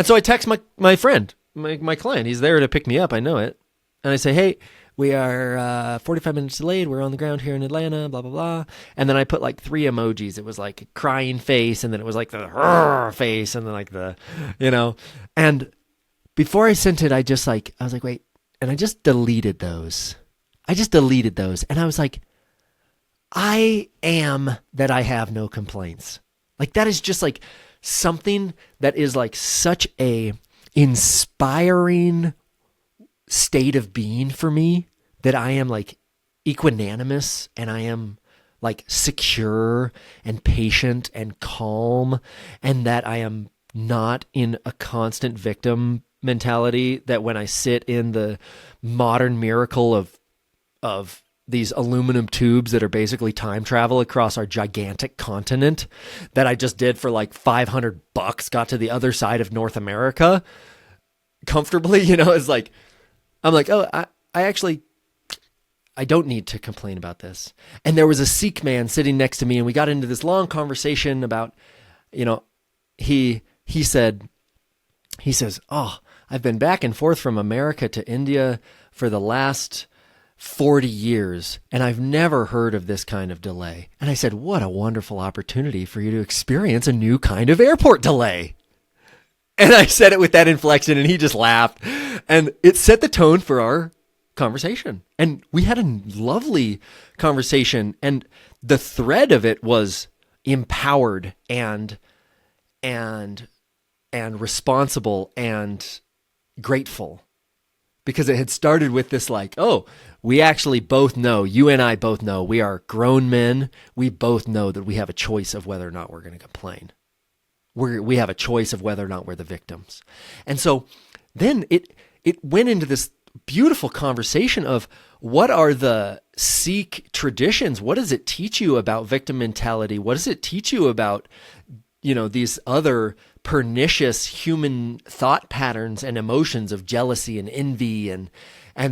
so I text my friend, my client. He's there to pick me up. I know it. And I say, hey, we are 45 minutes delayed. We're on the ground here in Atlanta, blah, blah, blah. And then I put like 3 emojis. It was like a crying face, and then it was like the face, and then like the, And before I sent it, I was like, wait. And I just deleted those. And I was like, I am that I have no complaints. Like that is just like something that is like such a inspiring state of being for me, that I am like equanimous, and I am like secure and patient and calm, and that I am not in a constant victim mentality, that when I sit in the modern miracle of these aluminum tubes that are basically time travel across our gigantic continent that I just did for like $500, got to the other side of North America comfortably, it's like, I'm like, oh, I don't need to complain about this. And there was a Sikh man sitting next to me, and we got into this long conversation about, he says, oh, I've been back and forth from America to India for the last 40 years, and I've never heard of this kind of delay. And I said, what a wonderful opportunity for you to experience a new kind of airport delay. And I said it with that inflection, and he just laughed. And it set the tone for our conversation. And we had a lovely conversation. And the thread of it was empowered and responsible and grateful. Because it had started with this like, oh, we actually both know, you and I both know, we are grown men. We both know that we have a choice of whether or not we're going to complain. We have a choice of whether or not we're the victims. And so then it went into this beautiful conversation of what are the Sikh traditions? What does it teach you about victim mentality? What does it teach you about, these other pernicious human thought patterns and emotions of jealousy and envy and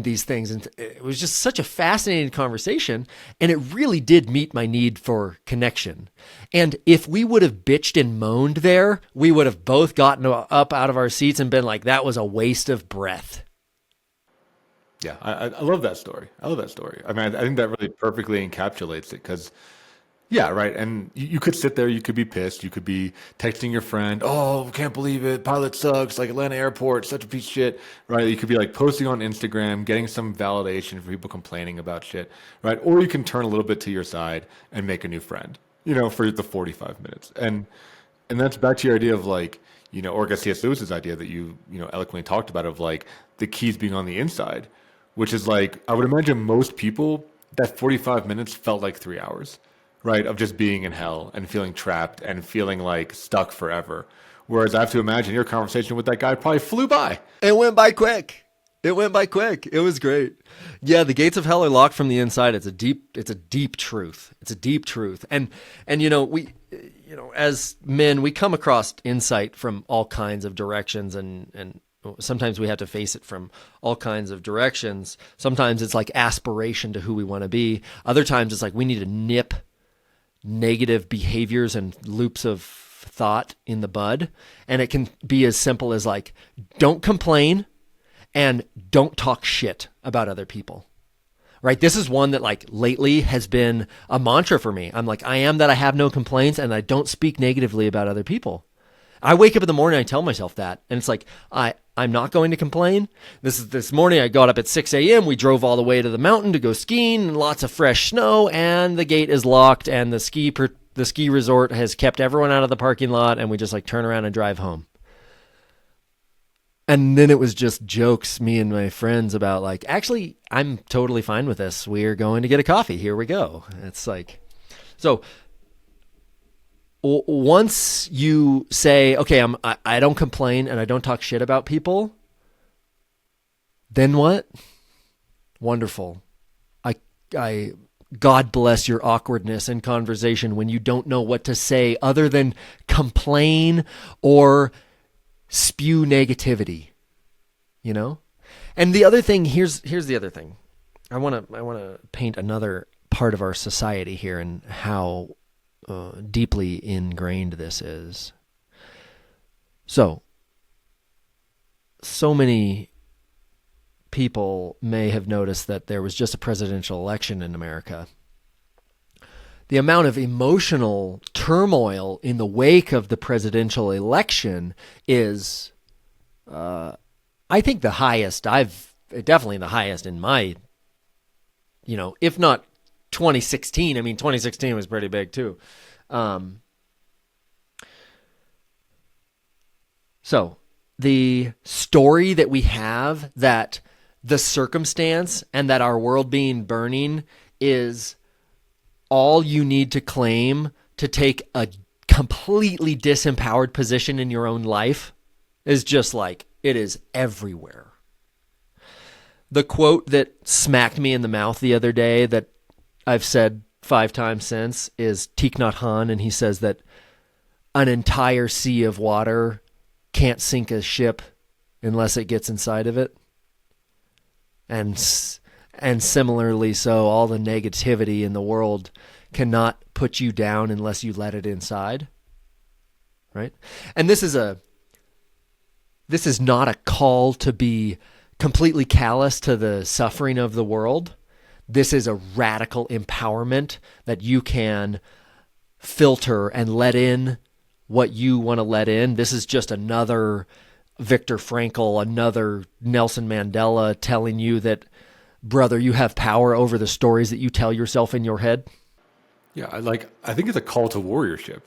these things? And it was just such a fascinating conversation, and it really did meet my need for connection. And if we would have bitched and moaned there, we would have both gotten up out of our seats and been like, that was a waste of breath. Yeah, I love that story. I mean, I think that really perfectly encapsulates it, because yeah, right. And you could sit there, you could be pissed, you could be texting your friend, oh, can't believe it, pilot sucks, like Atlanta airport, such a piece of shit, right? You could be like posting on Instagram, getting some validation for people complaining about shit, right? Or you can turn a little bit to your side and make a new friend, for the 45 minutes. And that's back to your idea of like, or I guess C.S. Lewis's idea that you eloquently talked about, of like the keys being on the inside, which is like, I would imagine most people, that 45 minutes felt like 3 hours. Right, of just being in hell and feeling trapped and feeling like stuck forever. Whereas I have to imagine your conversation with that guy probably flew by. It went by quick. It was great. Yeah, the gates of hell are locked from the inside. It's a deep truth. And we as men, we come across insight from all kinds of directions, and sometimes we have to face it from all kinds of directions. Sometimes it's like aspiration to who we want to be. Other times it's like we need to nip negative behaviors and loops of thought in the bud. And it can be as simple as like, don't complain and don't talk shit about other people. Right? This is one that like lately has been a mantra for me. I'm like, I am that I have no complaints and I don't speak negatively about other people. I wake up in the morning, I tell myself that, and it's like, I'm not going to complain. This morning I got up at 6 a.m. We drove all the way to the mountain to go skiing, and lots of fresh snow, and the gate is locked, and the ski resort has kept everyone out of the parking lot, and we just like turn around and drive home. And then it was just jokes, me and my friends, about like, actually, I'm totally fine with this. We're going to get a coffee. Here we go. It's like, so once you say, okay, I don't complain and I don't talk shit about people, then what? Wonderful. I God bless your awkwardness in conversation when you don't know what to say other than complain or spew negativity, you know? And the other thing, here's the other thing. I want to paint another part of our society here and how deeply ingrained this is. So many people may have noticed that there was just a presidential election in America. The amount of emotional turmoil in the wake of the presidential election is, I think, the highest. Definitely the highest in my, if not 2016. I mean, 2016 was pretty big too. So the story that we have, that the circumstance and that our world being burning is all you need to claim to take a completely disempowered position in your own life, is just like, it is everywhere. The quote that smacked me in the mouth the other day that I've said 5 times since is Thich Nhat Hanh, and he says that an entire sea of water can't sink a ship unless it gets inside of it. And similarly so, all the negativity in the world cannot put you down unless you let it inside. Right? And this is not a call to be completely callous to the suffering of the world. This is a radical empowerment that you can filter and let in what you want to let in. This is just another Viktor Frankl, another Nelson Mandela telling you that, brother, you have power over the stories that you tell yourself in your head. Yeah, I think it's a call to warriorship,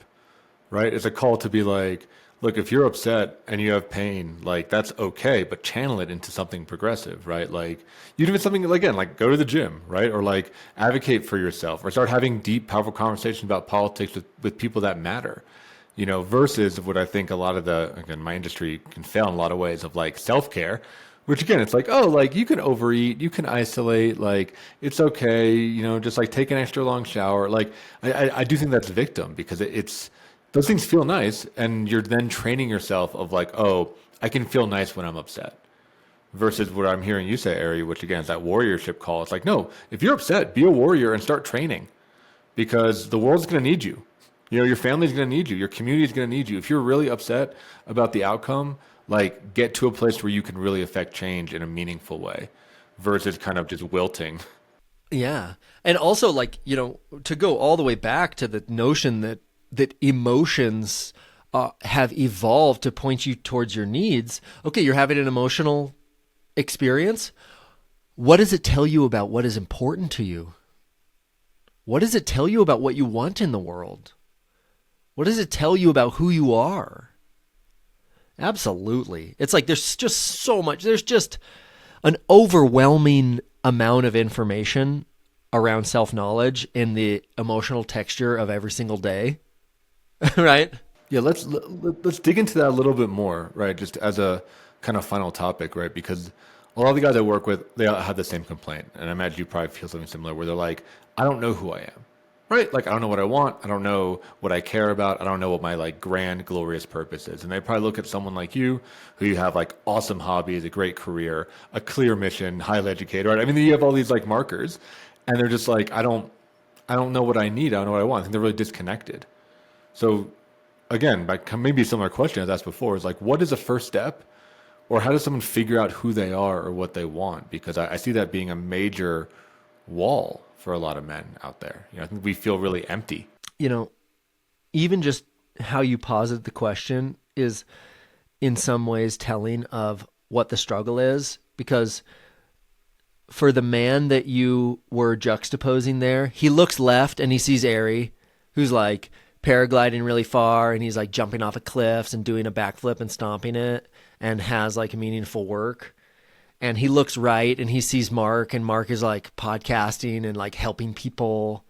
right? It's a call to be like, look, if you're upset and you have pain, like, that's okay, but channel it into something progressive, right? Like, you do something, again, like go to the gym, right? Or like advocate for yourself, or start having deep, powerful conversations about politics with people that matter, versus what I think a lot of again, my industry can fail in a lot of ways of like self-care, which again, it's like, oh, like you can overeat, you can isolate, like it's okay, just like take an extra long shower. Like I do think that's a victim, because it's, those things feel nice, and you're then training yourself of like, oh, I can feel nice when I'm upset. Versus what I'm hearing you say, Ari, which again is that warriorship call. It's like, no, if you're upset, be a warrior and start training, because the world's going to need you. Your family's going to need you. Your community's going to need you. If you're really upset about the outcome, like get to a place where you can really affect change in a meaningful way, versus kind of just wilting. Yeah. And also, like, to go all the way back to the notion that emotions have evolved to point you towards your needs. Okay, you're having an emotional experience. What does it tell you about what is important to you? What does it tell you about what you want in the world? What does it tell you about who you are? Absolutely. It's like there's just so much. There's just an overwhelming amount of information around self-knowledge in the emotional texture of every single day. Right? Yeah, let's dig into that a little bit more, right? Just as a kind of final topic, right? Because a lot of the guys I work with, they all have the same complaint. And I imagine you probably feel something similar, where they're like, I don't know who I am, right? Like, I don't know what I want. I don't know what I care about. I don't know what my like grand, glorious purpose is. And they probably look at someone like you, who you have like awesome hobbies, a great career, a clear mission, highly educated, right? I mean, you have all these like markers, and they're just like, I don't know what I need. I don't know what I want. I think they're really disconnected. So again, like maybe a similar question as asked before, is like, what is a first step? Or how does someone figure out who they are or what they want? Because I see that being a major wall for a lot of men out there. I think we feel really empty. Even just how you posit the question is in some ways telling of what the struggle is, because for the man that you were juxtaposing there, he looks left and he sees Ari, who's like paragliding really far, and he's like jumping off of cliffs and doing a backflip and stomping it, and has like meaningful work. And he looks right and he sees Marc, and Marc is like podcasting and like helping people.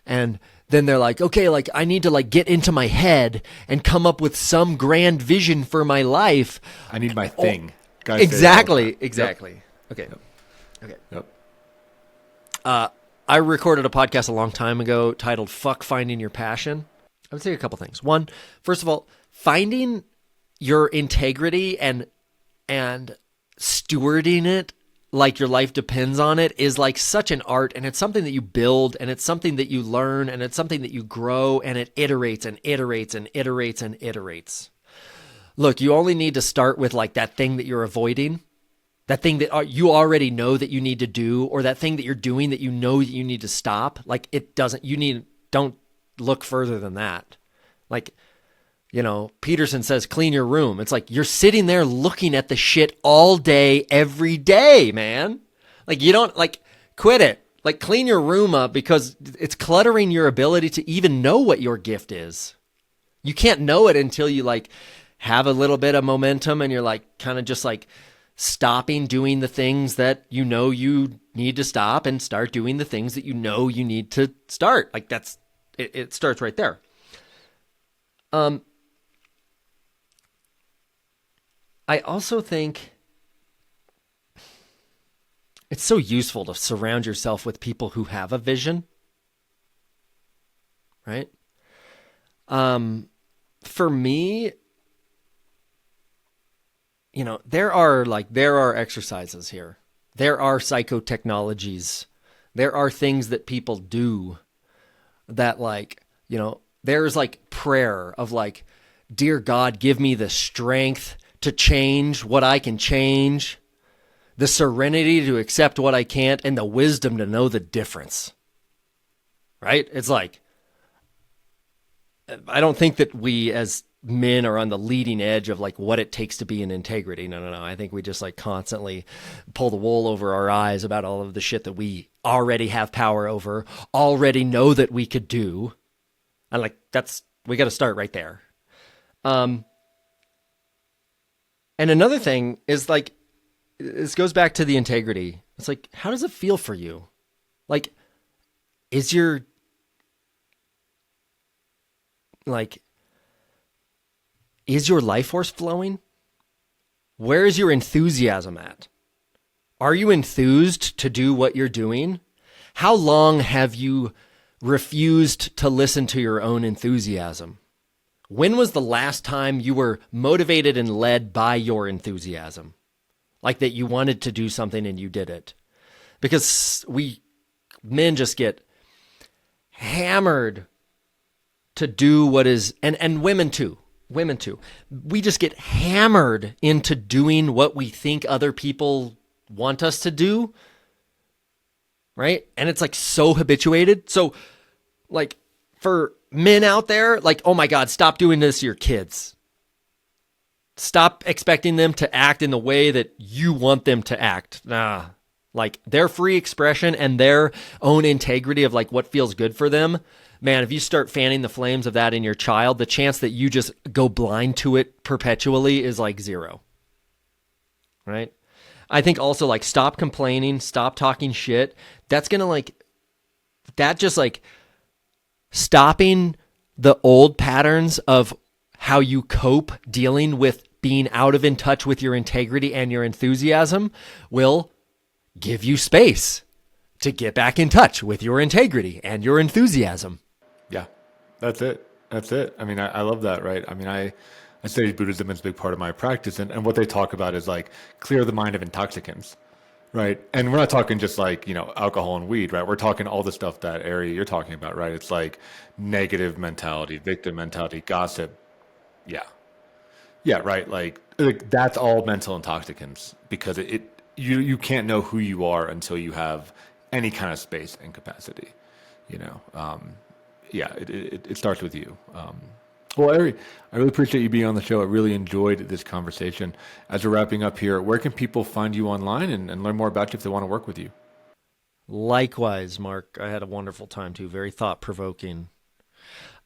And then they're like, okay, like I need to like get into my head and come up with some grand vision for my life. I need my thing. Guys, exactly. Yep. Okay. Yep. Okay. Yep. I recorded a podcast a long time ago titled Fuck Finding Your Passion. I would say a couple things. One, first of all, finding your integrity and stewarding it like your life depends on it is like such an art, and it's something that you build, and it's something that you learn, and it's something that you grow, and it iterates and iterates and iterates and iterates. Look, you only need to start with like that thing that you're avoiding, that thing that you already know that you need to do, or that thing that you're doing that you know that you need to stop. Like don't look further than that. Like, Peterson says, clean your room. It's like you're sitting there looking at the shit all day, every day, man. Like you don't quit it. Like clean your room up, because it's cluttering your ability to even know what your gift is. You can't know it until you like have a little bit of momentum and you're like kind of just like stopping doing the things that you know you need to stop and start doing the things that you know you need to start. Like it starts right there. I also think it's so useful to surround yourself with people who have a vision, right? For me, there are exercises here. There are psychotechnologies. There are things that people do that there's like prayer of like, dear God, give me the strength to change what I can change, the serenity to accept what I can't, and the wisdom to know the difference. Right? It's like, I don't think that we as men are on the leading edge of like what it takes to be in integrity. No. I think we just like constantly pull the wool over our eyes about all of the shit that we already have power over, already know that we could do. And like, we got to start right there. And another thing is like, this goes back to the integrity. It's like, how does it feel for you? Like, is your life force flowing? Where is your enthusiasm at? Are you enthused to do what you're doing? How long have you refused to listen to your own enthusiasm? When was the last time you were motivated and led by your enthusiasm? Like that you wanted to do something and you did it. Because men just get hammered to do what is, and women too. We just get hammered into doing what we think other people want us to do. Right? And it's like so habituated. So like for men out there, like, oh my God, stop doing this to your kids. Stop expecting them to act in the way that you want them to act. Like their free expression and their own integrity of like what feels good for them. Man, if you start fanning the flames of that in your child, the chance that you just go blind to it perpetually is like zero. Right? I think also like stop complaining, stop talking shit. That's going to stopping the old patterns of how you cope dealing with being out of in touch with your integrity and your enthusiasm will give you space to get back in touch with your integrity and your enthusiasm. Yeah, that's it. I mean, I love that, right? I mean, I study Buddhism. It's a big part of my practice. And what they talk about is like clear the mind of intoxicants. Right. And we're not talking just like, alcohol and weed, right? We're talking all the stuff that Ari you're talking about, right? It's like negative mentality, victim mentality, gossip, Yeah. Yeah, right. Like that's all mental intoxicants because you can't know who you are until you have any kind of space and capacity. You know, it starts with you. Well, Ari, I really appreciate you being on the show. I really enjoyed this conversation. As we're wrapping up here, where can people find you online and learn more about you if they want to work with you? Likewise, Mark. I had a wonderful time too. Very thought-provoking.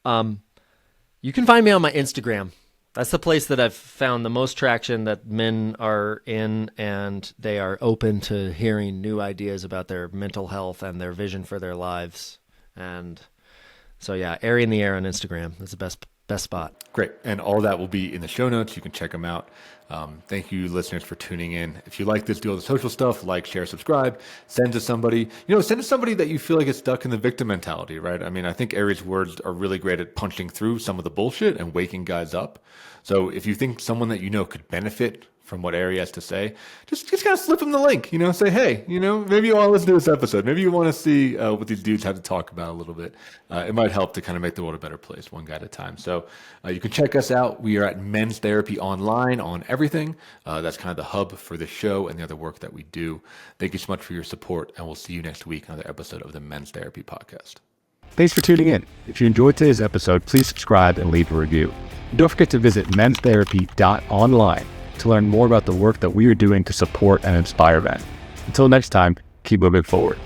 You can find me on my Instagram. That's the place that I've found the most traction, that men are in, and they are open to hearing new ideas about their mental health and their vision for their lives. And so, yeah, Ari in the Air on Instagram. That's the best spot. Great. And all that will be in the show notes. You can check them out. Thank you, listeners, for tuning in. If you like this, do all the social stuff, like, share, subscribe, send to somebody. Send to somebody that you feel like is stuck in the victim mentality, right? I mean, I think Ari's words are really great at punching through some of the bullshit and waking guys up. So if you think someone that you know could benefit from what Ari has to say, just kind of slip them the link, say, hey, maybe you want to listen to this episode. Maybe you want to see what these dudes have to talk about a little bit. It might help to kind of make the world a better place, one guy at a time. So you can check us out. We are at Men's Therapy Online on everything. That's kind of the hub for the show and the other work that we do. Thank you so much for your support, and we'll see you next week on another episode of the Men's Therapy Podcast. Thanks for tuning in. If you enjoyed today's episode, please subscribe and leave a review. And don't forget to visit menstherapy.online to learn more about the work that we are doing to support and inspire men. Until next time, keep moving forward.